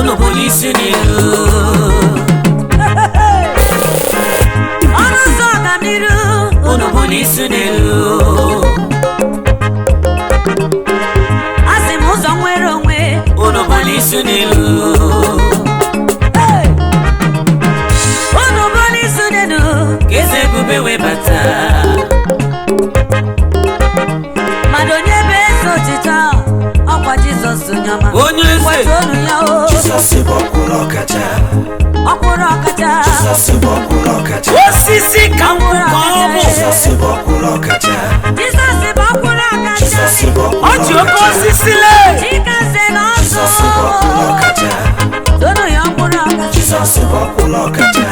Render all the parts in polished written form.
unu bụ n'isi n'iru. Ọnụ ụzọ ọganiru, unu bụ n'isi n'iru. asị m ụzọ nwere onwe, unu bụ n'isi n'iru. unu bụ n'isi n'iru. Ka eze ebube webata. Mmadụ onye bụ eze otito, ọkwa Jizọs onye ọma. Onye eze. Kweta olu ya o. Jesus bụ ọkwụrụ ọkacha. Ọkwụrụ ọkacha. Jesus bụ ọkwụrụ ọkacha. Osisi ka nkwụkwọ ọ bụ. Jesus bụ ọkwụrụ ọkacha. Jizọs bụ ọkwụrụ ọkacha. Jesus bụ ọkwụrụ Ọ ji oke osisi lee. Chikaze n'ọzọ. Jesus bụ ọkwụrụ ọkacha. Tonu ya ọkwụrụ ọkacha. Jesus bụ ọkwụrụ ọkacha.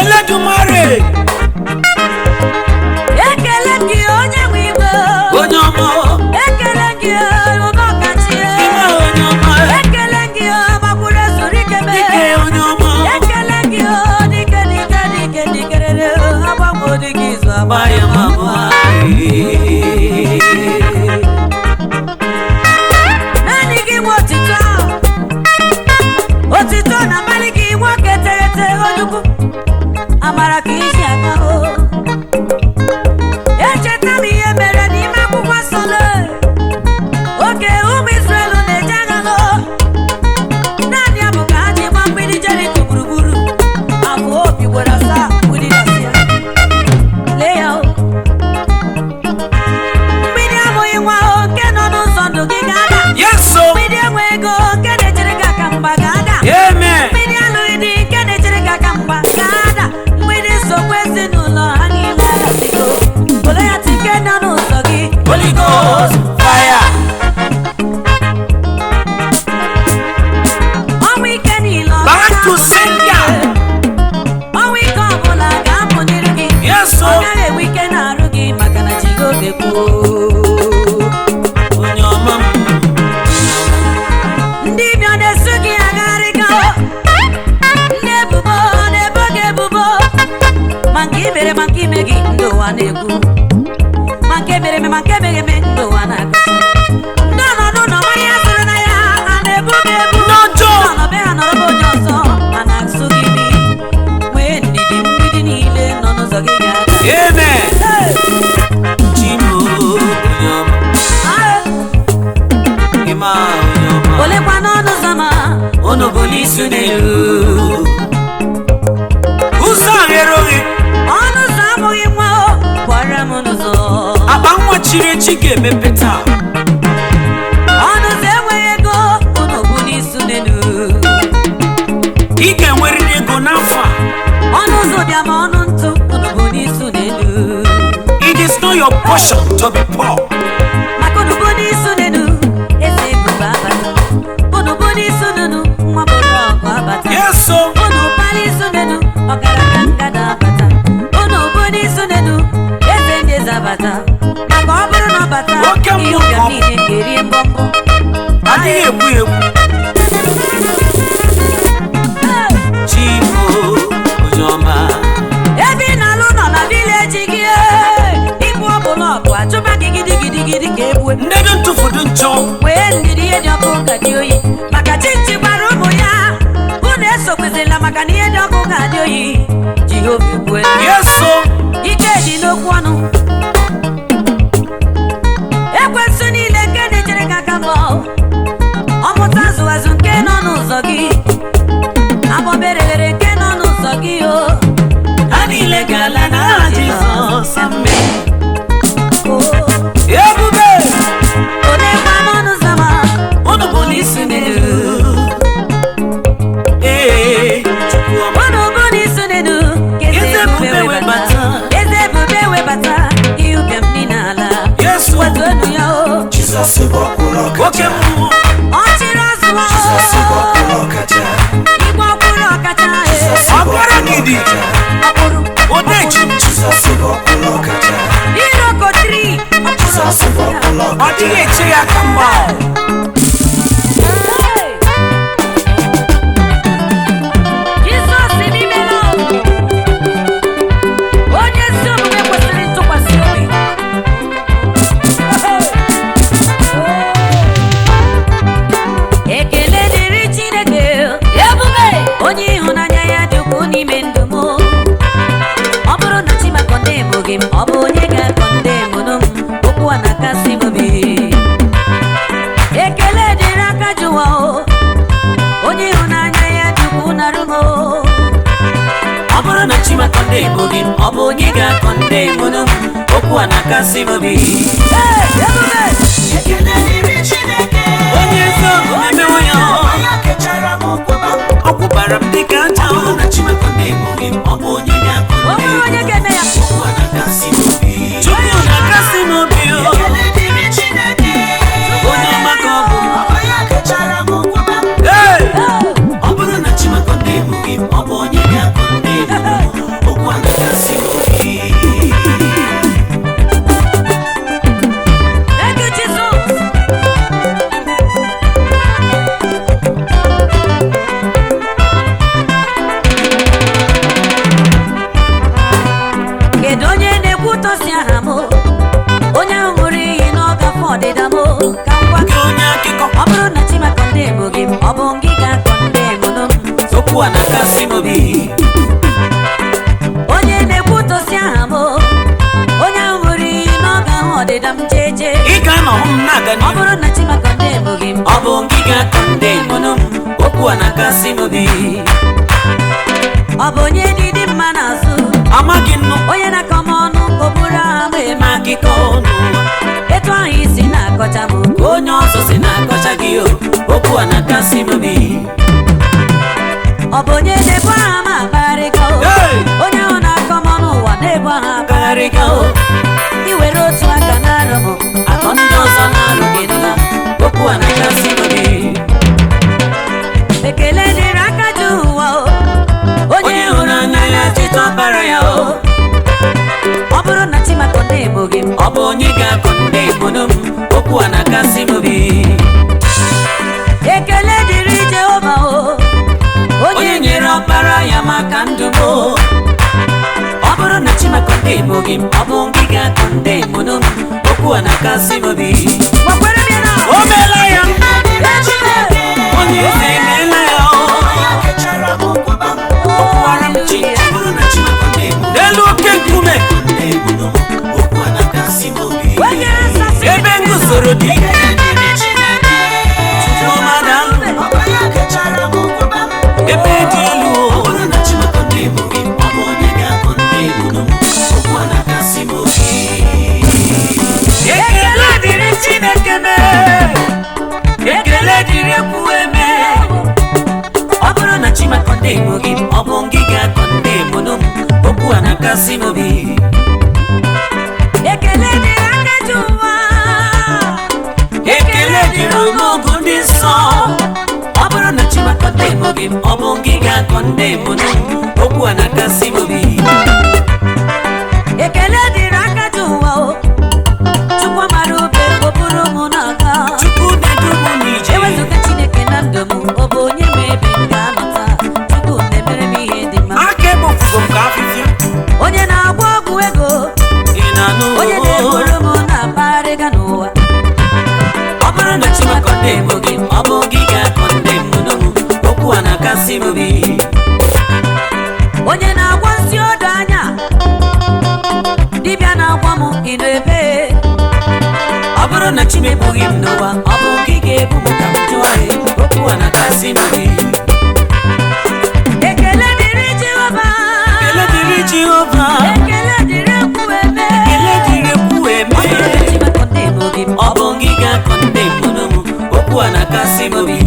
Eledumare. Ekele gị onye nwe igwe. Onye ọma. Ekele gị ụba ọkachi. Ime onye ọma. Ekele gị ọgbakwuru ezuru ikebe. Ike onye ọma. Ekele gị dike agbagwo dị gị izu agba ya ma bụ naanị gị nwe otito na mmalị gị nwoke terete ojukwu amara ka iji aka o. Echeta m ihe mere n'ime akwụkwọ nsọ oge ụmụ Izrel na-eje agha naanị ya bụ ka ha ji gba mgbidi Jeriko gburugburu abụọ obi gwara asaa gbudidasịa. Lee ya o, mgbidi abụghị nwa nke nọ n'ụzọ ndụ gị ga-ada. Yeso. Mgbidi enwe ego nke na-echere gị aka mgba ga-ada. Amen. Mgbidi alụghị di nke na-echere gị aka mgba ga-ada. Mgbidi nsogbu ezinụlọ ha niile adasigo. Goliath nke nọ n'ụzọ gị. Holy Ghost fire. Ọnwụ ike niile ọ Back to ga-apụ sender. ọnwụ ike ọbụla ga-apụ n'iru gị. Yeso. Ọ gaghị enwe ike na-arụ gị maka na Jehova ekwuo. Onye ọma m. Ndị bịa na-esu gị agagharịga. Ndị ebubo na-ebo gị ebubo. Ma nke i mere ma nke ime gị ndị ụwa na-ekwu. Ma nke mere eme ma nke emeghị eme ndị ụwa na-akọcha. Ndị ọnọdụ na ọmara ya sịrị na ya a na-ebu gị ebu. N'ọjọọ. Ndị ọnọbe ha nọrọ bụ onye ọzọ a na-asụ gị imi. Nwee ndidi mgbidi niile nọ n'ụzọ gị ga-ada. Amen. Hey! Chimo onye ọma. Ịma onye ọma. Olekwa n'ọnụ ụzọ ma Unu bụ n'isi n'elu. Ụzọ ghere oghe. ọnụ ụzọ abụghị nwa o kwara m n'ụzọ. Akpa nwa chiri echi ga-emepe taa. Ọnụ ụzọ enweghị ego unu bụ n'isi n'elu. Ị ga-enwerịrị ego n'afọ a. Ọnụ ụzọ bịa ma ọnụ ntụ unu bụ n'isi n'elu. It is not your portion to be poor. Maka unu bụ n'isi n'elu eze ebube abata. Unu bụ n'isi n'elu nwa bụrụ ọgụ abata. Yeso. Unu kpara isi n'elu ọgaranya ngada abata. Unu bụ n'isi n'elu eze ndị eze abata. Maka ọ bụrụ na ọ bata Nwoke ihe mmụọ. ụbịam niile ga-erie mbọmbọ. Adịghị egbu egbu. Chimo onye ọma. Ebe ị na-alụ nọ na vileji gị ịbụ ọbụla ọbụ achụba gị gidigidi ka egbue. Ndị dị ntụfudu nchọ. Wee ndidi ihe dị ọkụ ga-adị oyi maka chichi gbara ụmụ ya. Unu esokwezila maka na ihe dị ọkụ ga-adị oyi. Jehova ekwuela. Yeso. Ike dị n'okwu ọnụ. Ekwensu niile nke na-echere ka aka mbọ. Ọmụta azụ nke nọ n'ụzọ gị. Agbọberelere nke nọ n'ụzọ gị o. Ha niile ga-ala n'aha Jizọs. Amen. Oh. Ebube. Olekwa n'ọnụ ụzọ ma Unu bụ n'isi n'elu. Ee. Chukwuọma. unu bụ n'isi n'elu ka eze ebube webata. Eze ebube webata ihe ụbịam niile ala. Yesu. Wetuonu ya o. Jesus bụ ọkwụrụ Oke ọkacha. mmụọ. Ọ chịrị ọzụwa Jesus bụ ọkwụrụ ọkacha. igwe ọkwụrụ ọkacha Ọkwara gidi. ọkwụrụ Odeji. Jesus bụ ọkwụrụ ọkacha. irokotiri ọkwụrụ Jesus bụ ọkwụrụ Ọ ọkacha. dịghị eche ya aka mgba. Jizọs n'imela onye ezi omume kwesịrị ntụkwasị obi. na-akasị m obi. Ekele dịrị aka jụwa o, onye ịhụnanya ya dị ukwuu narị m o. Ọ bụrụ na Chimaka ndị Igbo gị, ọ bụ onye ga-akọ ndị Igbo nụ okwu a na-akasị m obi. Ebube! Ekele dịrị Chineke. Onye ezi omume emewo ya, Onye kechara m ụkwụba. ọ kwụbara m dịka aja. Ọ bụrụ na Chimaka ndị Igbo gị, ọ bụ onye ga-akọ O ndị nwere onye Igbo ga-eme ya. okwu a na-akasị m obi. Chukwu na-akasị m obi o. Ekele dịrị Chineke. Onye ọma ka ọ bụ. Onye kechara m ụkwụba. Hey! Ọ bụrụ na Chimaka ndị Igbo gị, ọ bụ onye ga-akọ ndị Igbo okwu a na-akasị m obi. Thank you, Jesus. Kedu onye na-ekwutọsi aha m? Onye ahụ ṅụrụ iyi na ọ gafe ọdịda m. Ka m gwa Gị gị, onye akụkọ, ọ bụrụ na Chimaka ndị Igbo gị, ọ bụ gị ga-akọ ndị Igbo nụ. okwu a na-akasị m obi. Onye na-ekwutọsi aha m, onye ahụ ṅụrụ iyi na ọ ga-ahụ ọdịda m jeje. Ị ga-anọ hụ m na-aga Ọ n'ihu. bụrụ na Chimaka ndị Igbo gị, Ọ bụ gị ga-akọ ndị Igbo nụ okwu a na-akasị m obi. ọ bụ onye dịdị mma n'azụ, Amaghị nnụ onye na-akọ m ọnụ ka o buru aha m eme akụkọ n'ụwa. etu ahụ isi na-akọcha m Ka onye ọzọ si na-akọcha gị o, okwu a na-akasị m obi. ọ bụ onye na-ebu aha m akpagharịga o. Hey! onye ahụ na-akọ m ọnụ ụwa na-ebu aha Karịga o, iwere otu aka na-arụ m atọ ndị ọzọ na-arụ gị nla, okwu a na-akasị m obi. ekele dịrị aka ji ụwa o. Onye hụrụ anya ya chịta ọbara ya o. ọ bụrụ na Chimaka ndị Igbo gị, Ọ bụ onye ga-akọ ndị Igbo nụ okwu a na-akasị m obi. ekele dịrị Jehova o. Onye nyere ọkpara ya maka ndụ m o. Ọ bụrụ na Chimaka ndị Igbo gị, ọ bụ gị ga-akọ ndị Igbo nụ okwu a na-akasị m obi. gbakwere m ya na O meela ya, Chineke. onye eze emeela ya o. Onye kechara m ụkwụba. Ọkwara m chi Ọ bụrụ na Chimaka ndị Igbo gị, n'elu oke nkume, ndị Igbo nụ okwu a na-akasị m obi. onye nsasị ebe nguzoro dị Ekele dịrị Chineke. n'ụmụada, Onye kechara m ụkwụba. ebe dị elu Ọ o. bụrụ na Chimaka ndị Igbo gị, ọ bụ onye ga-akọ ndị Igbo nụ okwu a na-akasị m obi. Ekele dịrị Chineke mee, ekele dịrị Ekwu eme. Ọ bụrụ na Chimaka ndị Igbo gị, ọ bụ gị ga-akọ ndị Igbo nụ okwu a na-akasị m obi. ekele dịrị aka ji ụwa. Ekele dịrị ụmụọgụ ndị nsọ. Ọ bụrụ na Chimaka ndị Igbo gị, ọ bụ gị ga-akọ ndị Igbo nụ okwu a na-akasị m obi. ekele dịrị aka ji ụwa o. Chukwu mara ube kpọpụrụ m n'aka. Chukwu na-edu m n'ije. Ewezuga Chineke na ndụ m, ọ bụ onye ma ebe m ga-anọta. Chukwu na-emere m ihe dị mma. Aka ekpofugo m ka afịfịa. Onye na-agba ọgwụ ego, Ị na-anụ onye na-eburu m na-akpagharịga n'ụwa. Ọ bụrụ na Chimaka ndị Igbo gị, ọ bụ gị ga-akọ ndị Igbo nụ okwu a na-akasị m obi. Onye na-agwa nsị odo anya, dibịa na-agwa m ị na-ebe. Ọ bụrụ na Chi megbughị m n'ụwa, ọ bụ gị ga-ebu m ka m jụọ ya, okwu a na-akasị m obi. Ekele dịrị Jehova. Ekele dịrị Jehova, Ekele dịrị Ekwu eme. ekele dịrị Ekwu eme. Chimaka ndị Igbo gị, Ọ bụ gị ga-akọ ndị Igbo nụ okwu a na-akasị m obi.